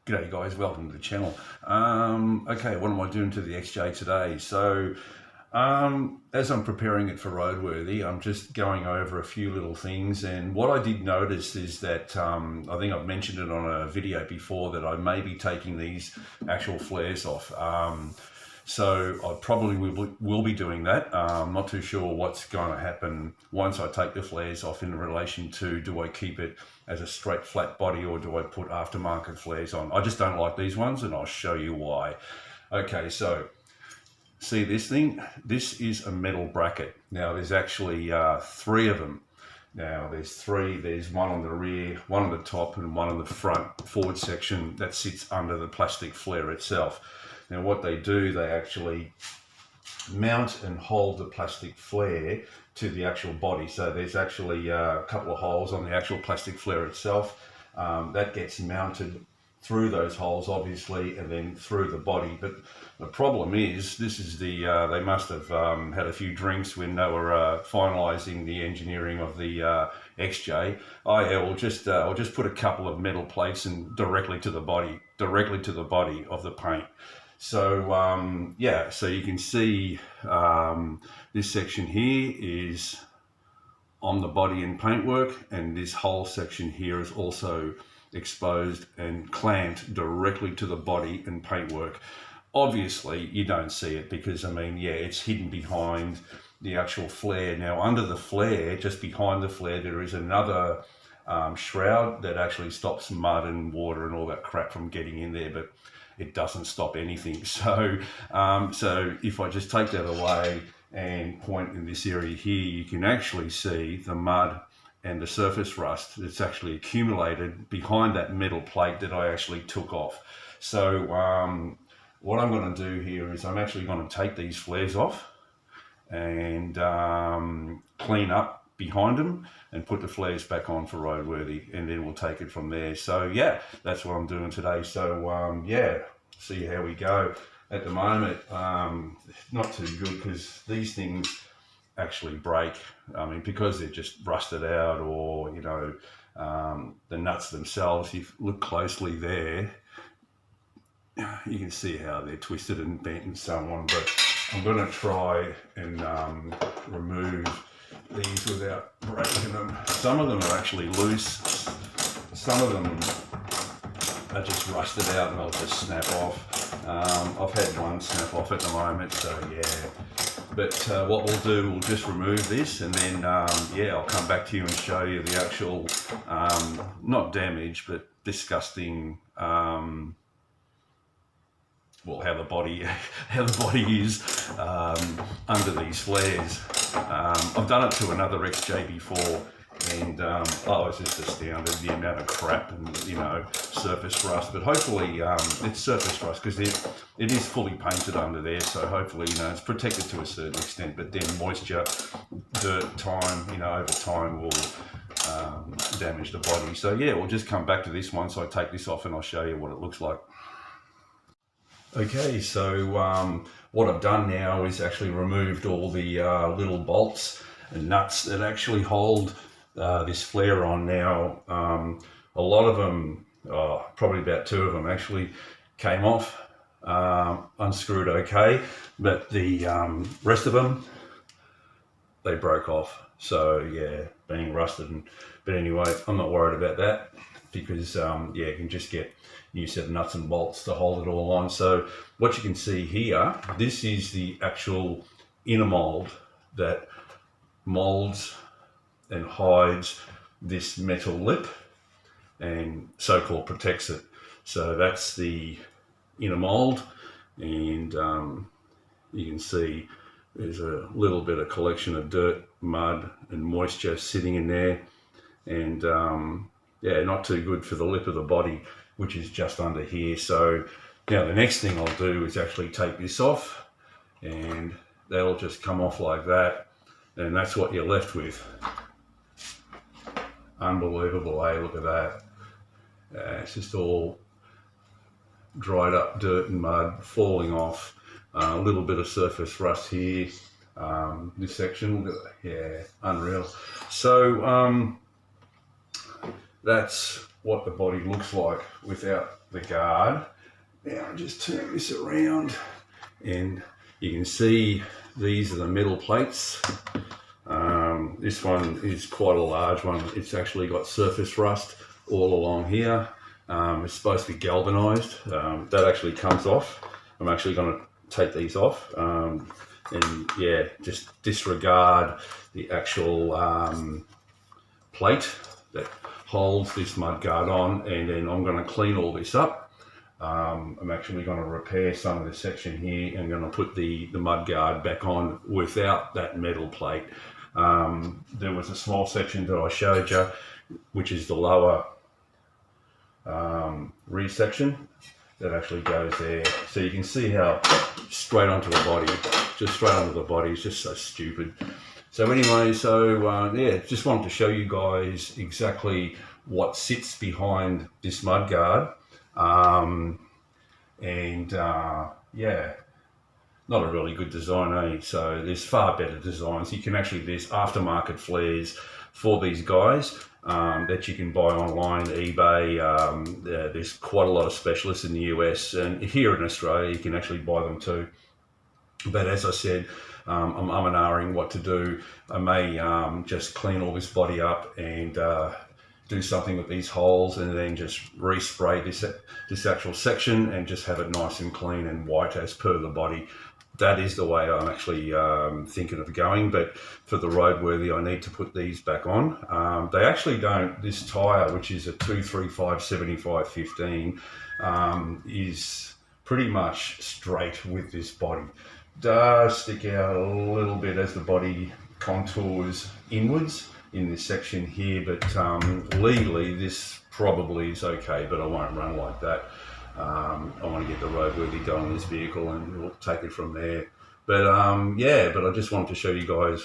G'day guys, welcome to the channel. Okay, what am I doing to the XJ today? So, as I'm preparing it for roadworthy, I'm just going over a few little things, and what I did notice is that, I think I've mentioned it on a video before, that I may be taking these actual flares off. So I probably will be doing that. I'm not too sure what's going to happen once I take the flares off in relation to, do I keep it as a straight flat body or do I put aftermarket flares on? I just don't like these ones, and I'll show you why. Okay, so see this thing? This is a metal bracket. Now there's actually three of them. Now there's three, there's one on the rear, one on the top, and one on the front forward section that sits under the plastic flare itself. Now what they do, they actually mount and hold the plastic flare to the actual body. So there's actually a couple of holes on the actual plastic flare itself. That gets mounted through those holes, obviously, and then through the body. But the problem is, this is the, they must have had a few drinks when they were finalising the engineering of the XJ. Oh yeah, I'll just put a couple of metal plates and directly to the body of the paint. So yeah, so you can see this section here is on the body and paintwork, and this whole section here is also exposed and clamped directly to the body and paintwork. Obviously you don't see it because, I mean, yeah, it's hidden behind the actual flare. Now under the flare, just behind the flare, there is another shroud that actually stops mud and water and all that crap from getting in there, but it doesn't stop anything. So so if I just take that away and point in this area here, you can actually see the mud and the surface rust that's actually accumulated behind that metal plate that I actually took off. So what I'm going to do here is I'm actually going to take these flares off and clean up behind them and put the flares back on for roadworthy, and then we'll take it from there. So yeah, that's what I'm doing today. So yeah, see how we go. At the moment, not too good because these things actually break. I mean, because they're just rusted out, or you know, the nuts themselves, if you look closely there, you can see how they're twisted and bent and so on. But I'm going to try and remove these without breaking them. Some of them are actually loose, some of them are just rusted out and they'll just snap off. I've had one snap off at the moment, so yeah. But what we'll do, we'll just remove this, and then yeah, I'll come back to you and show you the actual not damage but disgusting, well, how the body is under these flares. I've done it to another XJ before, and I was just astounded the amount of crap and, you know, surface rust. But hopefully it's surface rust because it is fully painted under there, so hopefully, you know, it's protected to a certain extent. But then moisture, dirt, time, you know, over time will damage the body. So yeah, we'll just come back to this once I take this off and I'll show you what it looks like. Okay, so what I've done now is actually removed all the little bolts and nuts that actually hold this flare on. Now, a lot of them, probably about two of them actually came off, unscrewed okay, but the rest of them, they broke off. So yeah, being rusted. But anyway, I'm not worried about that because yeah, you can just get new set of nuts and bolts to hold it all on. So what you can see here, this is the actual inner mold that molds and hides this metal lip and so-called protects it. So that's the inner mold, and you can see there's a little bit of collection of dirt, mud and moisture sitting in there, and yeah, not too good for the lip of the body, which is just under here. So now the next thing I'll do is actually take this off, and that'll just come off like that, and that's what you're left with. Unbelievable, eh? Look at that. It's just all dried up dirt and mud falling off. A little bit of surface rust here. This section, yeah, unreal. So that's what the body looks like without the guard. Now I'll just turn this around and you can see these are the metal plates. This one is quite a large one. It's actually got surface rust all along here. It's supposed to be galvanized. That actually comes off. I'm actually going to take these off and yeah, just disregard the actual plate that holds this mudguard on, and then I'm going to clean all this up. I'm actually going to repair some of the section here and going to put the mudguard back on without that metal plate. There was a small section that I showed you, which is the lower rear section that actually goes there. So you can see how straight onto the body, just straight onto the body, is just so stupid. So anyway, yeah, just wanted to show you guys exactly what sits behind this mudguard. Yeah, not a really good design, eh? So there's far better designs. You can actually, there's aftermarket flares for these guys that you can buy online, eBay. There's quite a lot of specialists in the US, and here in Australia you can actually buy them too. But as I said, I'm umming what to do. I may just clean all this body up and do something with these holes, and then just respray this actual section and just have it nice and clean and white as per the body. That is the way I'm actually thinking of going. But for the roadworthy, I need to put these back on. They actually don't. This tyre, which is a 235/75/15, is pretty much straight with this body. Does stick out a little bit as the body contours inwards in this section here, but legally this probably is okay, but I won't run like that. I want to get the roadworthy done on this vehicle and we'll take it from there. But yeah, but I just wanted to show you guys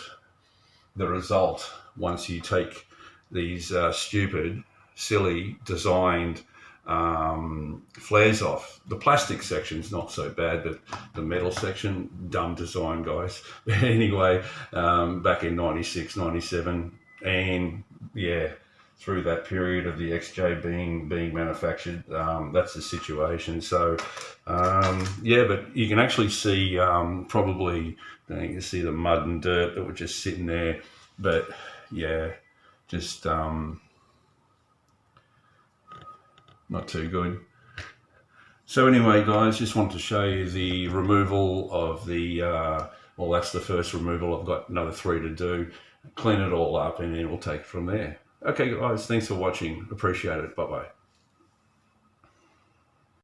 the result once you take these stupid, silly designed flares off. The plastic section's not so bad, but the metal section, dumb design, guys. Anyway, back in 96, 97, and yeah, through that period of the XJ being manufactured, that's the situation. So yeah, but you can actually see probably, you can see the mud and dirt that were just sitting there. But yeah, just not too good. So anyway, guys, just want to show you the removal of the well, that's the first removal. I've got another 3 to do. Clean it all up and then we'll take it from there. Okay guys, thanks for watching. Appreciate it. Bye bye.